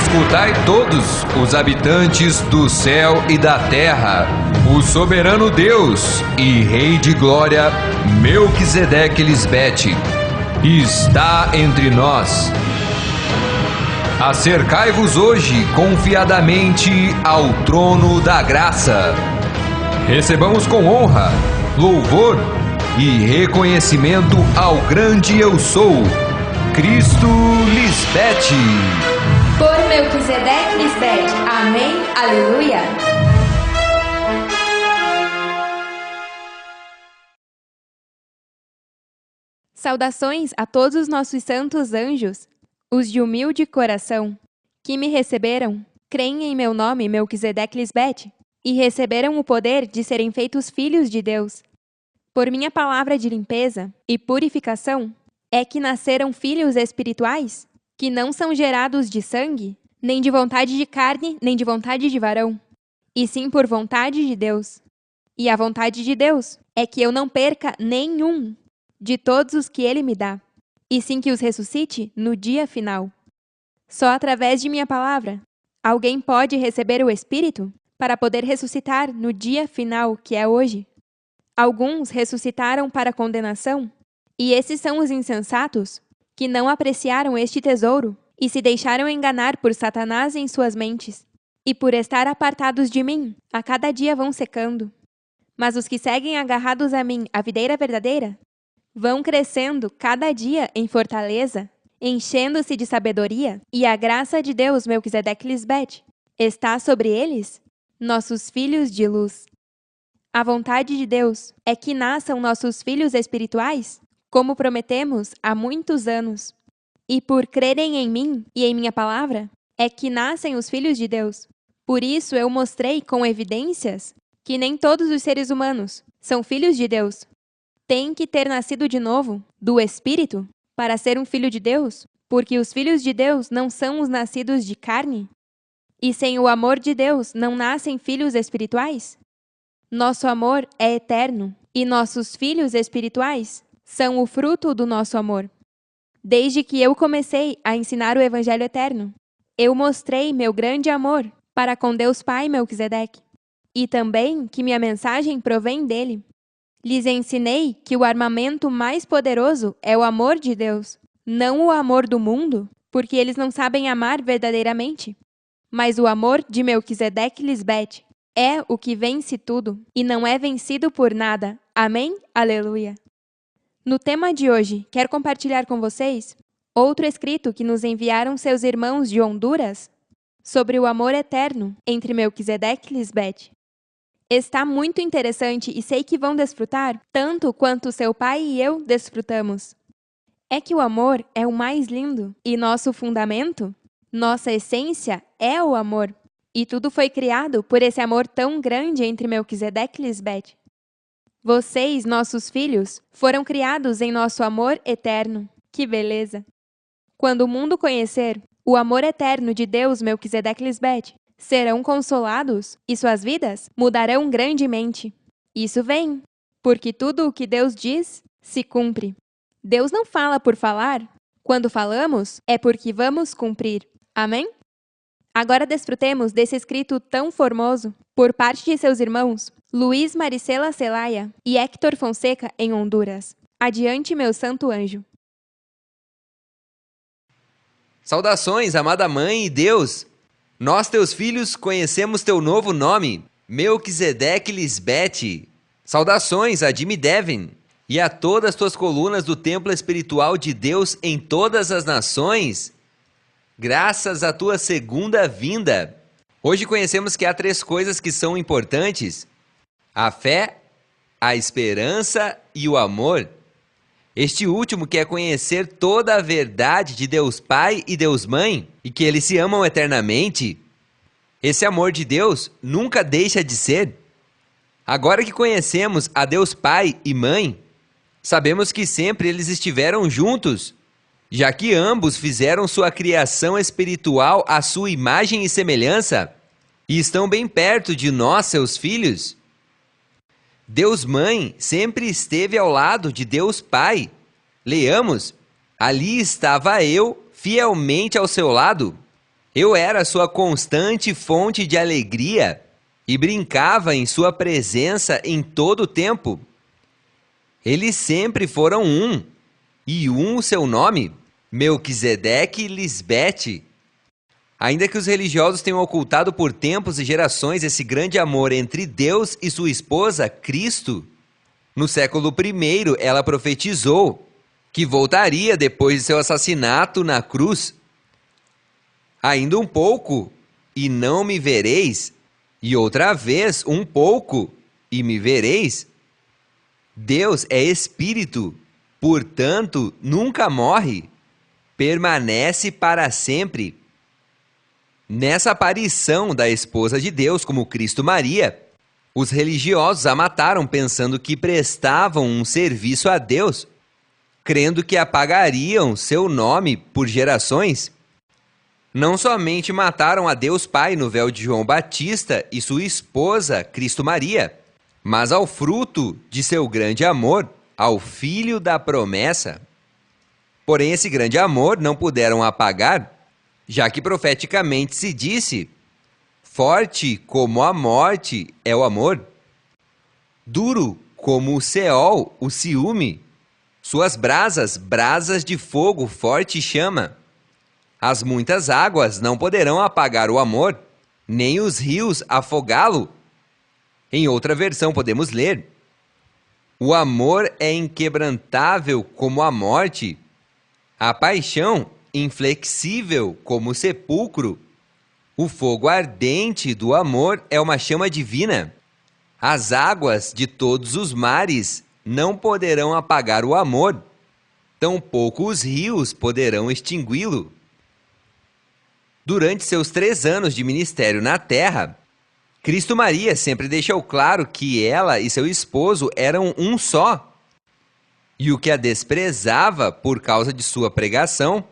Escutai todos os habitantes do céu e da terra, o soberano Deus e Rei de glória, Melquisedeque Lisbete, está entre nós. Acercai-vos hoje confiadamente ao trono da graça. Recebamos com honra, louvor e reconhecimento ao grande Eu Sou, Cristo Lisbete. Por Melquisedeque Lisbete. Amém. Aleluia. Saudações a todos os nossos santos anjos, os de humilde coração, que me receberam, creem em meu nome, Melquisedeque Lisbete, e receberam o poder de serem feitos filhos de Deus. Por minha palavra de limpeza e purificação, é que nasceram filhos espirituais, que não são gerados de sangue, nem de vontade de carne, nem de vontade de varão, e sim por vontade de Deus. E a vontade de Deus é que eu não perca nenhum de todos os que Ele me dá, e sim que os ressuscite no dia final. Só através de minha palavra, alguém pode receber o Espírito para poder ressuscitar no dia final, que é hoje. Alguns ressuscitaram para condenação, e esses são os insensatos, que não apreciaram este tesouro e se deixaram enganar por Satanás em suas mentes, e por estar apartados de mim, a cada dia vão secando. Mas os que seguem agarrados a mim, a videira verdadeira, vão crescendo cada dia em fortaleza, enchendo-se de sabedoria, e a graça de Deus, Melquisedeque Lisbete, está sobre eles, nossos filhos de luz. A vontade de Deus é que nasçam nossos filhos espirituais, como prometemos há muitos anos. E por crerem em mim e em minha palavra, é que nascem os filhos de Deus. Por isso eu mostrei com evidências que nem todos os seres humanos são filhos de Deus. Tem que ter nascido de novo, do Espírito, para ser um filho de Deus, porque os filhos de Deus não são os nascidos de carne. E sem o amor de Deus não nascem filhos espirituais? Nosso amor é eterno, e nossos filhos espirituais são o fruto do nosso amor. Desde que eu comecei a ensinar o Evangelho eterno, eu mostrei meu grande amor para com Deus Pai Melquisedeque, e também que minha mensagem provém dele. Lhes ensinei que o armamento mais poderoso é o amor de Deus, não o amor do mundo, porque eles não sabem amar verdadeiramente. Mas o amor de Melquisedeque Lisbete é o que vence tudo e não é vencido por nada. Amém? Aleluia. No tema de hoje, quero compartilhar com vocês outro escrito que nos enviaram seus irmãos de Honduras sobre o amor eterno entre Melquisedeque Lisbete. Está muito interessante e sei que vão desfrutar tanto quanto seu pai e eu desfrutamos. É que o amor é o mais lindo e nosso fundamento, nossa essência é o amor. E tudo foi criado por esse amor tão grande entre Melquisedeque Lisbete. Vocês, nossos filhos, foram criados em nosso amor eterno. Que beleza! Quando o mundo conhecer o amor eterno de Deus, Melquisedeque Lisbete, serão consolados e suas vidas mudarão grandemente. Isso vem, porque tudo o que Deus diz se cumpre. Deus não fala por falar. Quando falamos, é porque vamos cumprir. Amém? Agora desfrutemos desse escrito tão formoso por parte de seus irmãos Luiz Maricela Celaya e Héctor Fonseca, em Honduras. Adiante, meu santo anjo. Saudações, amada Mãe e Deus! Nós, teus filhos, conhecemos teu novo nome, Melquisedeque Lisbete. Saudações a Jimmy Devin e a todas as tuas colunas do templo espiritual de Deus em todas as nações. Graças à tua segunda vinda. Hoje conhecemos que há 3 coisas que são importantes: a fé, a esperança e o amor. Este último quer conhecer toda a verdade de Deus Pai e Deus Mãe, e que eles se amam eternamente. Esse amor de Deus nunca deixa de ser. Agora que conhecemos a Deus Pai e Mãe, sabemos que sempre eles estiveram juntos, já que ambos fizeram sua criação espiritual à sua imagem e semelhança, e estão bem perto de nós, seus filhos. Deus Mãe sempre esteve ao lado de Deus Pai. Leamos: ali estava eu, fielmente ao seu lado. Eu era sua constante fonte de alegria e brincava em sua presença em todo o tempo. Eles sempre foram um, e um o seu nome, Melquisedeque Lisbete. Ainda que os religiosos tenham ocultado por tempos e gerações esse grande amor entre Deus e sua esposa, Cristo, no século I ela profetizou que voltaria depois de seu assassinato na cruz. Ainda um pouco, e não me vereis, e outra vez um pouco, e me vereis. Deus é Espírito, portanto, nunca morre, permanece para sempre. Nessa aparição da esposa de Deus como Cristo Maria, os religiosos a mataram pensando que prestavam um serviço a Deus, crendo que apagariam seu nome por gerações. Não somente mataram a Deus Pai no véu de João Batista e sua esposa, Cristo Maria, mas ao fruto de seu grande amor, ao Filho da promessa. Porém, esse grande amor não puderam apagar, já que profeticamente se disse: forte como a morte é o amor, duro como o Seol, o ciúme, suas brasas, brasas de fogo, forte chama. As muitas águas não poderão apagar o amor, nem os rios afogá-lo. Em outra versão podemos ler: o amor é inquebrantável como a morte, a paixão inflexível como o sepulcro. O fogo ardente do amor é uma chama divina. As águas de todos os mares não poderão apagar o amor, tampouco os rios poderão extingui-lo. Durante seus 3 anos de ministério na terra, Cristo Maria sempre deixou claro que ela e seu esposo eram um só. E o que a desprezava por causa de sua pregação,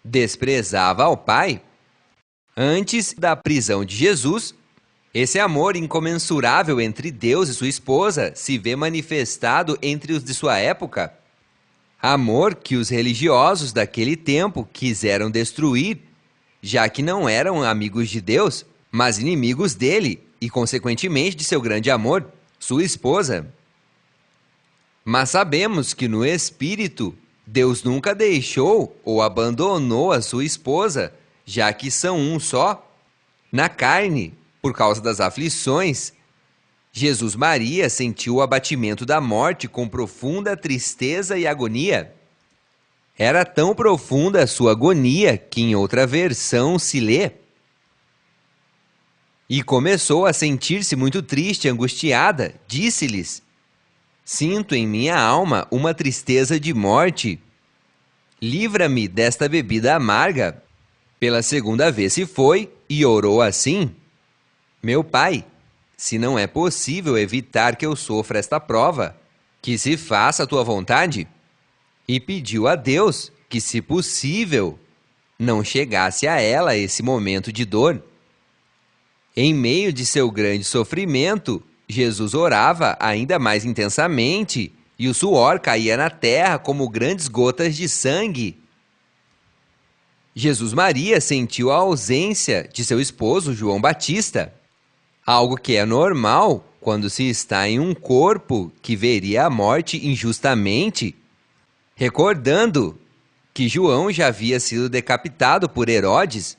desprezava ao Pai. Antes da prisão de Jesus, esse amor incomensurável entre Deus e sua esposa se vê manifestado entre os de sua época. Amor que os religiosos daquele tempo quiseram destruir, já que não eram amigos de Deus, mas inimigos dele e, consequentemente, de seu grande amor, sua esposa. Mas sabemos que no Espírito, Deus nunca deixou ou abandonou a sua esposa, já que são um só. Na carne, por causa das aflições, Jesus Maria sentiu o abatimento da morte com profunda tristeza e agonia. Era tão profunda a sua agonia que em outra versão se lê: e começou a sentir-se muito triste e angustiada. Disse-lhes: sinto em minha alma uma tristeza de morte. Livra-me desta bebida amarga. Pela 2ª vez se foi e orou assim: meu Pai, se não é possível evitar que eu sofra esta prova, que se faça a tua vontade. E pediu a Deus que, se possível, não chegasse a ela esse momento de dor. Em meio de seu grande sofrimento, Jesus orava ainda mais intensamente e o suor caía na terra como grandes gotas de sangue. Jesus Maria sentiu a ausência de seu esposo João Batista, algo que é normal quando se está em um corpo que veria a morte injustamente, recordando que João já havia sido decapitado por Herodes.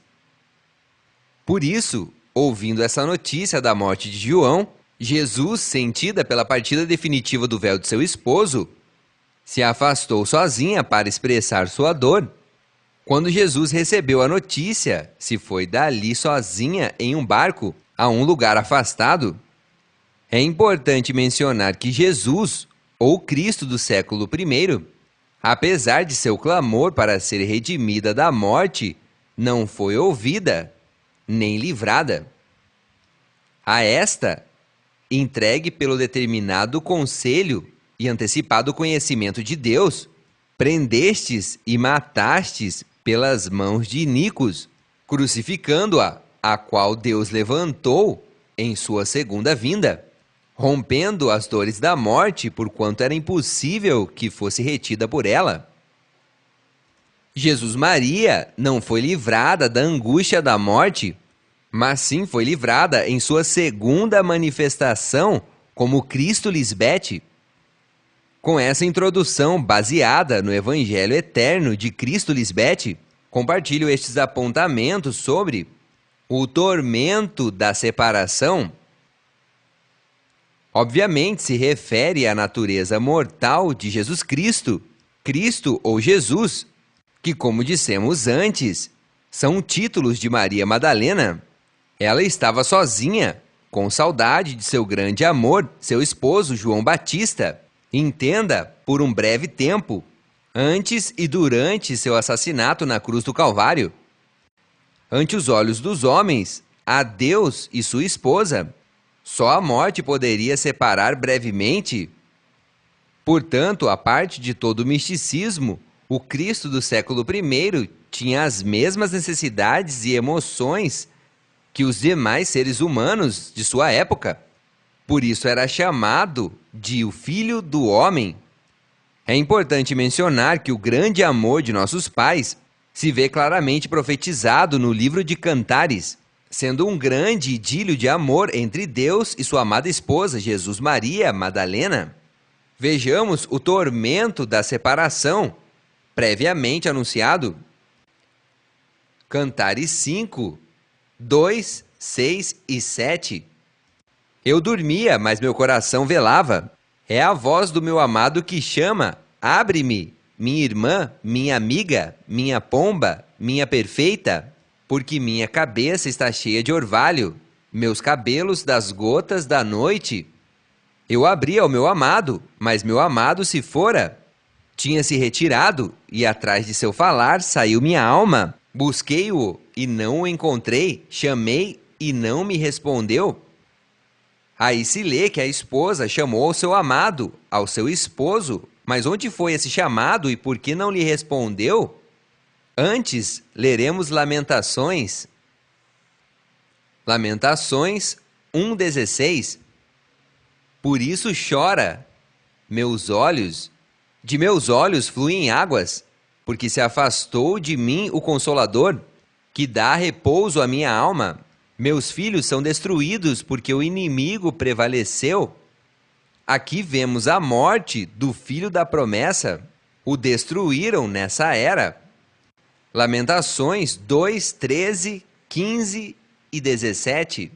Por isso, ouvindo essa notícia da morte de João, Jesus, sentida pela partida definitiva do véu de seu esposo, se afastou sozinha para expressar sua dor. Quando Jesus recebeu a notícia, se foi dali sozinha em um barco a um lugar afastado. É importante mencionar que Jesus, ou Cristo do século I, apesar de seu clamor para ser redimida da morte, não foi ouvida, nem livrada. A esta, entregue pelo determinado conselho e antecipado conhecimento de Deus, prendestes e matastes pelas mãos de iníquos, crucificando-a, a qual Deus levantou em sua 2ª vinda, rompendo as dores da morte, porquanto era impossível que fosse retida por ela. Jesus Maria não foi livrada da angústia da morte, mas sim foi livrada em sua segunda manifestação como Cristo Lisbete. Com essa introdução baseada no Evangelho eterno de Cristo Lisbete, compartilho estes apontamentos sobre o tormento da separação. Obviamente se refere à natureza mortal de Jesus Cristo, Cristo ou Jesus, que, como dissemos antes, são títulos de Maria Madalena. Ela estava sozinha, com saudade de seu grande amor, seu esposo João Batista. Entenda, por um breve tempo, antes e durante seu assassinato na cruz do Calvário. Ante os olhos dos homens, a Deus e sua esposa, só a morte poderia separar brevemente. Portanto, a parte de todo o misticismo, o Cristo do século I tinha as mesmas necessidades e emoções que os demais seres humanos de sua época. Por isso era chamado de o Filho do Homem. É importante mencionar que o grande amor de nossos pais se vê claramente profetizado no livro de Cantares, sendo um grande idílio de amor entre Deus e sua amada esposa, Jesus Maria Madalena. Vejamos o tormento da separação, previamente anunciado. Cantares 5, 2, 6 e 7. Eu dormia, mas meu coração velava. É a voz do meu amado que chama. Abre-me, minha irmã, minha amiga, minha pomba, minha perfeita, porque minha cabeça está cheia de orvalho, meus cabelos das gotas da noite. Eu abri ao meu amado, mas meu amado se fora. Tinha-se retirado, e atrás de seu falar saiu minha alma. Busquei-o, e não o encontrei. Chamei, e não me respondeu. Aí se lê que a esposa chamou ao seu amado, ao seu esposo. Mas onde foi esse chamado e por que não lhe respondeu? Antes, leremos Lamentações. Lamentações 1,16. Por isso chora meus olhos, de meus olhos fluem águas, porque se afastou de mim o Consolador, que dá repouso à minha alma. Meus filhos são destruídos, porque o inimigo prevaleceu. Aqui vemos a morte do filho da promessa. O destruíram nessa era. Lamentações 2, 13, 15 e 17.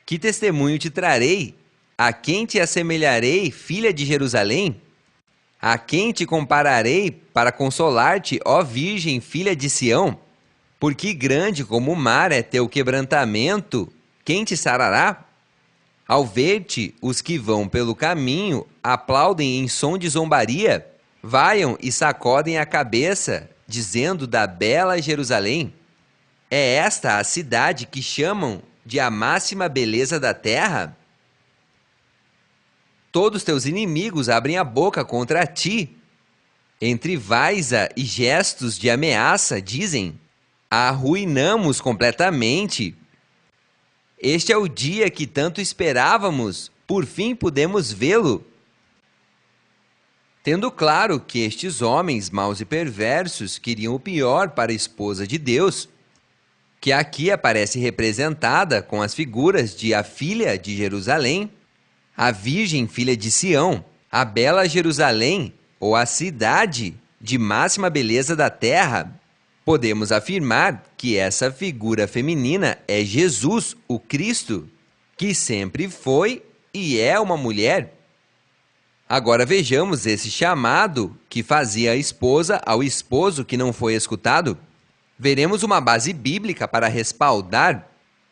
Que testemunho te trarei? A quem te assemelharei, filha de Jerusalém? A quem te compararei para consolar-te, ó Virgem, filha de Sião? Porque grande como o mar é teu quebrantamento, quem te sarará? Ao ver-te, os que vão pelo caminho aplaudem em som de zombaria, vaiam e sacodem a cabeça, dizendo da bela Jerusalém. É esta a cidade que chamam de a máxima beleza da terra? Todos teus inimigos abrem a boca contra ti. Entre vaiza e gestos de ameaça, dizem: a arruinamos completamente. Este é o dia que tanto esperávamos, por fim pudemos vê-lo. Tendo claro que estes homens maus e perversos queriam o pior para a esposa de Deus, que aqui aparece representada com as figuras de a filha de Jerusalém, a Virgem filha de Sião, a bela Jerusalém, ou a cidade de máxima beleza da terra, podemos afirmar que essa figura feminina é Jesus, o Cristo, que sempre foi e é uma mulher. Agora vejamos esse chamado que fazia a esposa ao esposo que não foi escutado. Veremos uma base bíblica para respaldar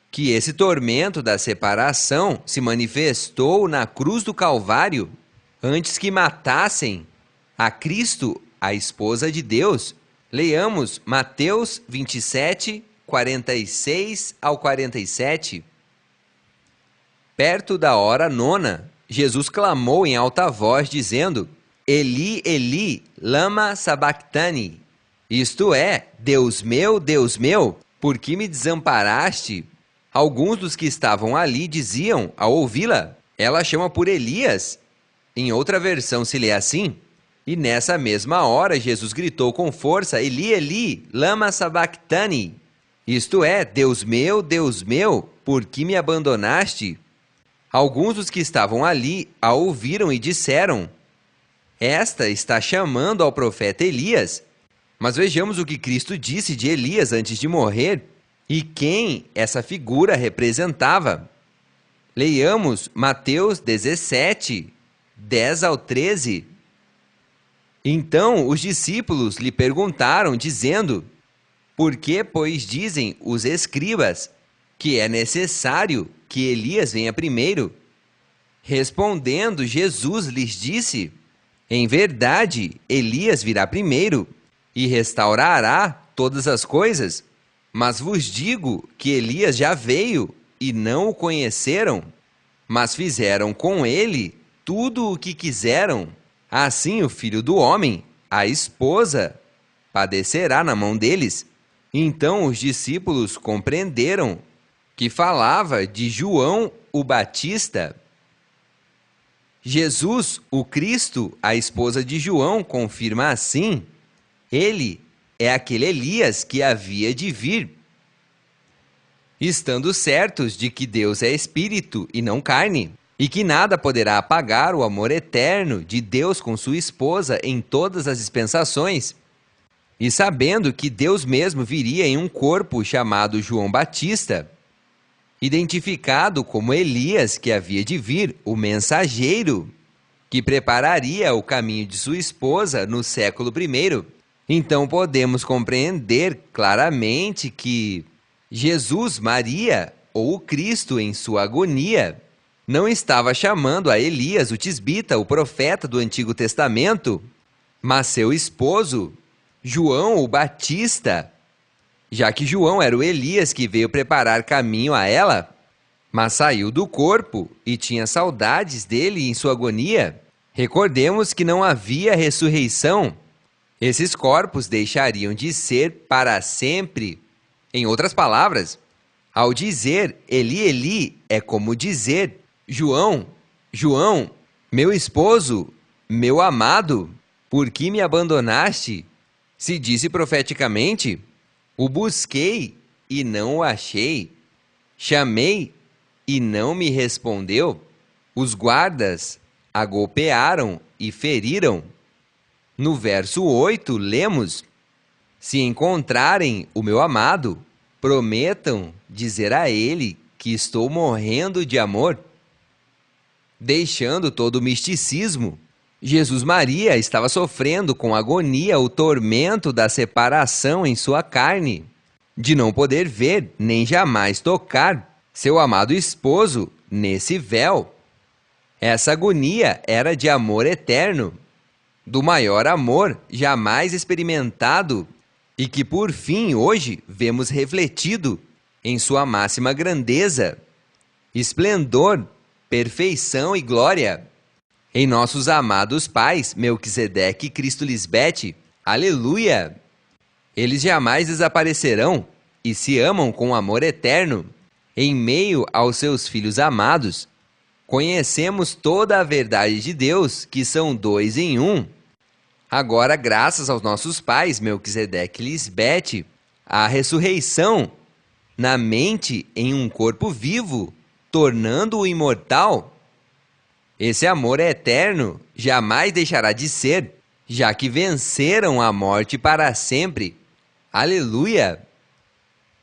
que esse tormento da separação se manifestou na cruz do Calvário antes que matassem a Cristo, a esposa de Deus. Leamos Mateus 27, 46 ao 47. Perto da hora nona, Jesus clamou em alta voz, dizendo: Eli, Eli, lama sabachthani. Isto é, Deus meu, por que me desamparaste? Alguns dos que estavam ali diziam, ao ouvi-la, ela chama por Elias. Em outra versão se lê assim: E nessa mesma hora, Jesus gritou com força: Eli, Eli, lama sabachthani. Isto é, Deus meu, por que me abandonaste? Alguns dos que estavam ali a ouviram e disseram: Esta está chamando ao profeta Elias. Mas vejamos o que Cristo disse de Elias antes de morrer e quem essa figura representava. Leiamos Mateus 17, 10 ao 13. Então os discípulos lhe perguntaram, dizendo: Por que, pois, dizem os escribas que é necessário que Elias venha primeiro? Respondendo, Jesus lhes disse: Em verdade, Elias virá primeiro e restaurará todas as coisas. Mas vos digo que Elias já veio e não o conheceram, mas fizeram com ele tudo o que quiseram. Assim o Filho do Homem, a esposa, padecerá na mão deles. Então os discípulos compreenderam que falava de João o Batista. Jesus, o Cristo, a esposa de João, confirma assim: Ele é aquele Elias que havia de vir. Estando certos de que Deus é espírito e não carne, e que nada poderá apagar o amor eterno de Deus com sua esposa em todas as dispensações, e sabendo que Deus mesmo viria em um corpo chamado João Batista, identificado como Elias que havia de vir, o mensageiro, que prepararia o caminho de sua esposa no século I, então podemos compreender claramente que Jesus, Maria, ou o Cristo em sua agonia, não estava chamando a Elias, o tisbita, o profeta do Antigo Testamento, mas seu esposo, João o Batista, já que João era o Elias que veio preparar caminho a ela, mas saiu do corpo e tinha saudades dele em sua agonia. Recordemos que não havia ressurreição. Esses corpos deixariam de ser para sempre. Em outras palavras, ao dizer Eli, Eli, é como dizer: João, João, meu esposo, meu amado, por que me abandonaste? Se disse profeticamente: o busquei e não o achei. Chamei e não me respondeu. Os guardas a golpearam e feriram. No verso 8, lemos: Se encontrarem o meu amado, prometam dizer a ele que estou morrendo de amor. Deixando todo o misticismo, Jesus Maria estava sofrendo com agonia o tormento da separação em sua carne, de não poder ver nem jamais tocar seu amado esposo nesse véu. Essa agonia era de amor eterno, do maior amor jamais experimentado e que por fim hoje vemos refletido em sua máxima grandeza, esplendor, perfeição e glória em nossos amados pais, Melquisedeque e Cristo Lisbete. Aleluia! Eles jamais desaparecerão e se amam com amor eterno em meio aos seus filhos amados. Conhecemos toda a verdade de Deus, que são 2 em 1. Agora, graças aos nossos pais, Melquisedeque e Lisbete, a ressurreição na mente em um corpo vivo, tornando-o imortal. Esse amor é eterno, jamais deixará de ser, já que venceram a morte para sempre. Aleluia!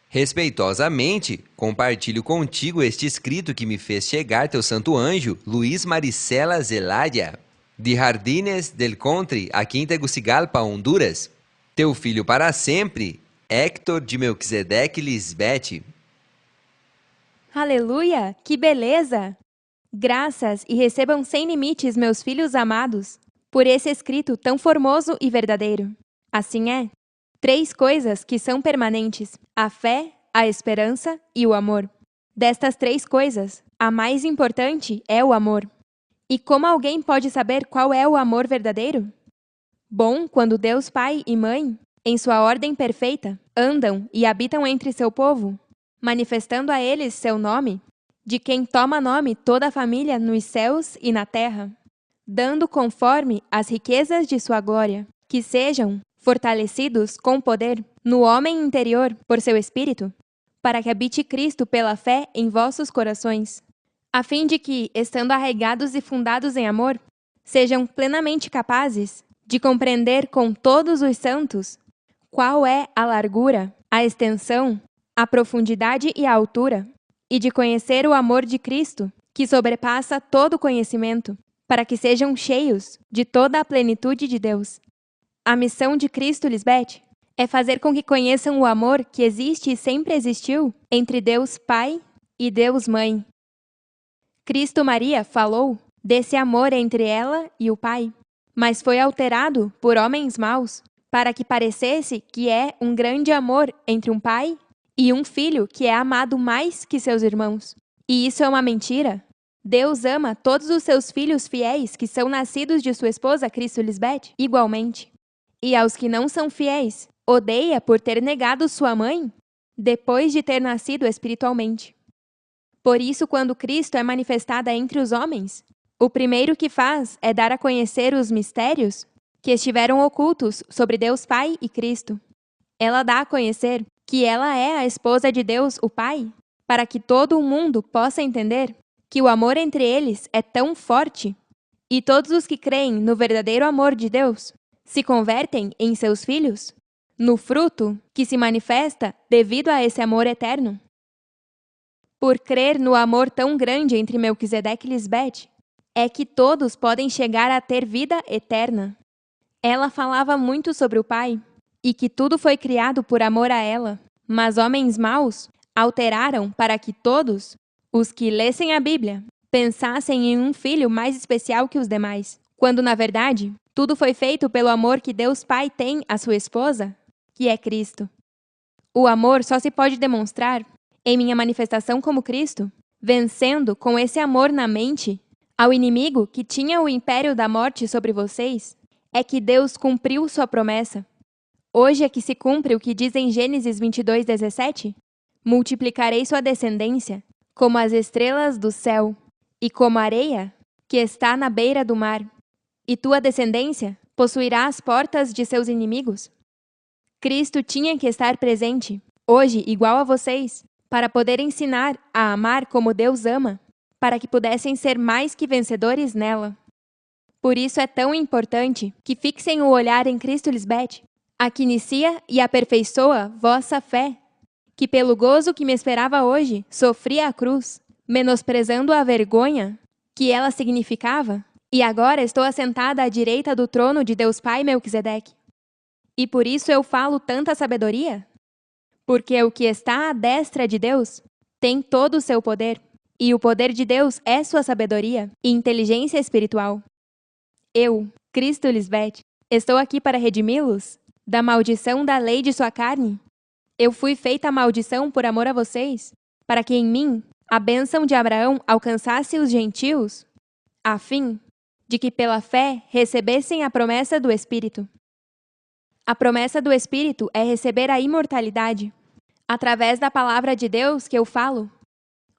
Respeitosamente, compartilho contigo este escrito que me fez chegar teu santo anjo, Luiz Maricela Zelaya, de Jardines del Country, aqui em Tegucigalpa, Honduras. Teu filho para sempre, Héctor de Melquisedeque Lisbete. Aleluia! Que beleza! Graças e recebam sem limites, meus filhos amados, por esse escrito tão formoso e verdadeiro. Assim é. 3 coisas que são permanentes: a fé, a esperança e o amor. Destas 3 coisas, a mais importante é o amor. E como alguém pode saber qual é o amor verdadeiro? Bom, quando Deus Pai e Mãe, em sua ordem perfeita, andam e habitam entre seu povo, manifestando a eles seu nome, de quem toma nome toda a família nos céus e na terra. dando conforme as riquezas de sua glória, que sejam fortalecidos com poder no homem interior por seu Espírito, para que habite Cristo pela fé em vossos corações, a fim de que, estando arraigados e fundados em amor, sejam plenamente capazes de compreender com todos os santos qual é a largura, a extensão, a profundidade e a altura, e de conhecer o amor de Cristo, que sobrepassa todo conhecimento, para que sejam cheios de toda a plenitude de Deus. A missão de Cristo, Lisbeth, é fazer com que conheçam o amor que existe e sempre existiu entre Deus Pai e Deus Mãe. Cristo Maria falou desse amor entre ela e o Pai, mas foi alterado por homens maus, para que parecesse que é um grande amor entre um pai e um filho que é amado mais que seus irmãos. E isso é uma mentira. Deus ama todos os seus filhos fiéis que são nascidos de sua esposa, Cristo Lisbeth, igualmente. E aos que não são fiéis, odeia por ter negado sua mãe, depois de ter nascido espiritualmente. Por isso, quando Cristo é manifestada entre os homens, o primeiro que faz é dar a conhecer os mistérios que estiveram ocultos sobre Deus Pai e Cristo. Ela dá a conhecer que ela é a esposa de Deus, o Pai, para que todo o mundo possa entender que o amor entre eles é tão forte e todos os que creem no verdadeiro amor de Deus se convertem em seus filhos, no fruto que se manifesta devido a esse amor eterno. Por crer no amor tão grande entre Melquisedeque e Lisbeth, é que todos podem chegar a ter vida eterna. Ela falava muito sobre o Pai e que tudo foi criado por amor a ela, mas homens maus alteraram para que todos, os que lessem a Bíblia, pensassem em um filho mais especial que os demais, quando, na verdade, tudo foi feito pelo amor que Deus Pai tem à sua esposa, que é Cristo. O amor só se pode demonstrar, em minha manifestação como Cristo, vencendo com esse amor na mente ao inimigo que tinha o império da morte sobre vocês, é que Deus cumpriu sua promessa. Hoje é que se cumpre o que diz em Gênesis 22:17: multiplicarei sua descendência como as estrelas do céu e como a areia que está na beira do mar, e tua descendência possuirá as portas de seus inimigos. Cristo tinha que estar presente, hoje igual a vocês, para poder ensinar a amar como Deus ama, para que pudessem ser mais que vencedores nela. Por isso é tão importante que fixem o olhar em Cristo Lisbeth, a que inicia e aperfeiçoa vossa fé, que pelo gozo que me esperava hoje, sofria a cruz, menosprezando a vergonha que ela significava, e agora estou assentada à direita do trono de Deus Pai Melquisedeque. E por isso eu falo tanta sabedoria? Porque o que está à destra de Deus tem todo o seu poder, e o poder de Deus é sua sabedoria e inteligência espiritual. Eu, Cristo Lisbeth, estou aqui para redimi-los da maldição da lei de sua carne. Eu fui feita a maldição por amor a vocês, para que em mim a bênção de Abraão alcançasse os gentios, a fim de que pela fé recebessem a promessa do Espírito. A promessa do Espírito é receber a imortalidade, através da palavra de Deus que eu falo.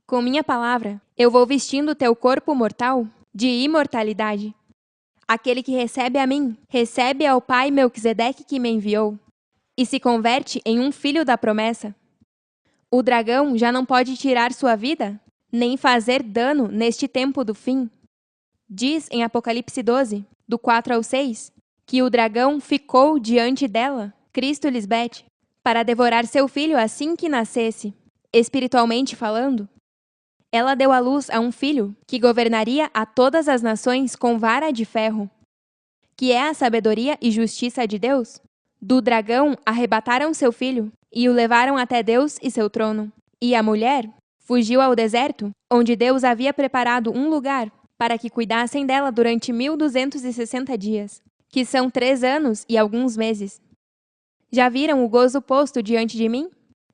Com minha palavra, eu vou vestindo teu corpo mortal de imortalidade. Aquele que recebe a mim, recebe ao Pai Melquisedeque que me enviou, e se converte em um filho da promessa. O dragão já não pode tirar sua vida, nem fazer dano neste tempo do fim. Diz em Apocalipse 12, do 4 ao 6, que o dragão ficou diante dela, Cristo Lisbeth, para devorar seu filho assim que nascesse, espiritualmente falando. Ela deu à luz a um filho que governaria a todas as nações com vara de ferro. Que é a sabedoria e justiça de Deus? Do dragão arrebataram seu filho e o levaram até Deus e seu trono. E a mulher fugiu ao deserto, onde Deus havia preparado um lugar para que cuidassem dela durante 1260 dias, que são 3 anos e alguns meses. Já viram o gozo posto diante de mim?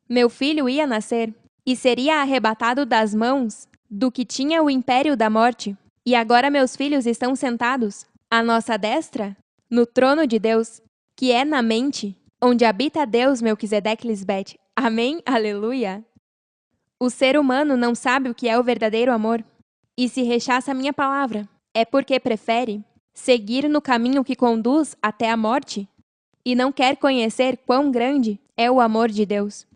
Meu filho ia nascer e seria arrebatado das mãos do que tinha o império da morte. E agora meus filhos estão sentados, à nossa destra, no trono de Deus, que é na mente, onde habita Deus Melquisedeque Lisbeth. Amém? Aleluia! O ser humano não sabe o que é o verdadeiro amor, e se rechaça a minha palavra, É porque prefere seguir no caminho que conduz até a morte e não quer conhecer quão grande é o amor de Deus.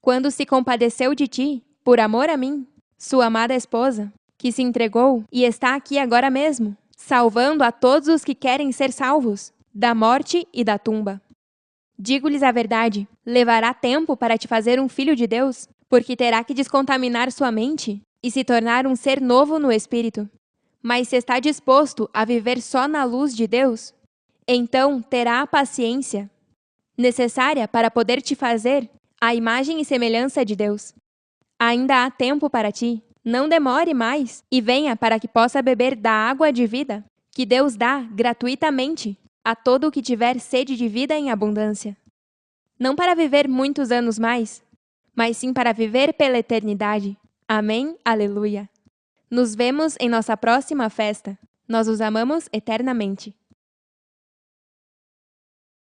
Quando se compadeceu de ti, por amor a mim, sua amada esposa, que se entregou e está aqui agora mesmo, salvando a todos os que querem ser salvos, da morte e da tumba. Digo-lhes a verdade, levará tempo para te fazer um filho de Deus, porque terá que descontaminar sua mente e se tornar um ser novo no espírito. Mas se está disposto a viver só na luz de Deus, então terá a paciência necessária para poder te fazer a imagem e semelhança de Deus. Ainda há tempo para ti. Não demore mais e venha para que possa beber da água de vida que Deus dá gratuitamente a todo o que tiver sede de vida em abundância. Não para viver muitos anos mais, mas sim para viver pela eternidade. Amém? Aleluia! Nos vemos em nossa próxima festa. Nós os amamos eternamente.